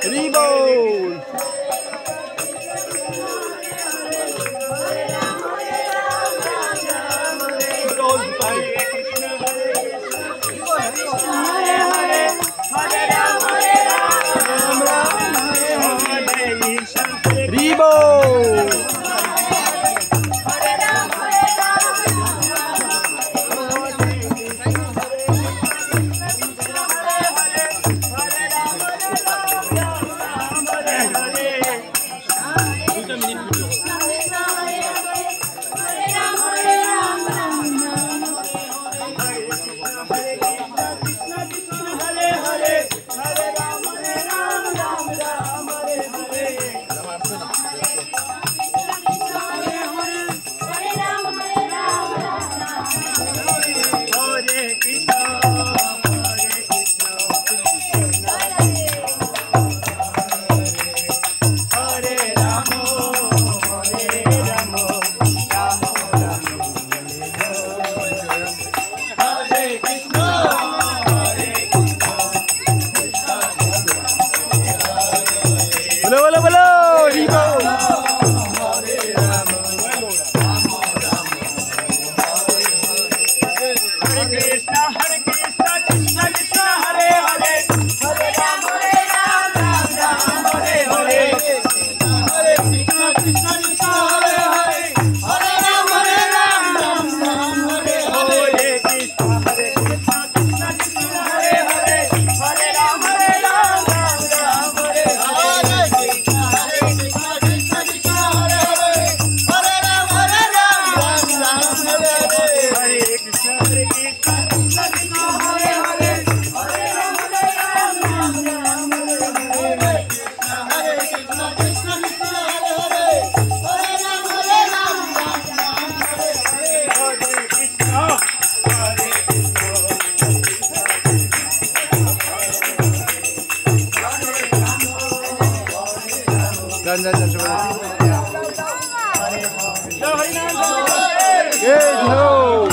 Rebound. Rebound. Bolo, bolo, bolo! Rebound! Hare Krishna, Krishna Krishna, Hare Hare, Hare Ram, Ram Ram, Hare Hare. Hare Krishna, Krishna Krishna, Hare Hare, Hare Ram, Ram Ram, Hare Hare. Hare Krishna, Krishna Krishna, Hare Hare, Hare Ram, Ram Ram, Hare Hare. Jangan coba. Good, no.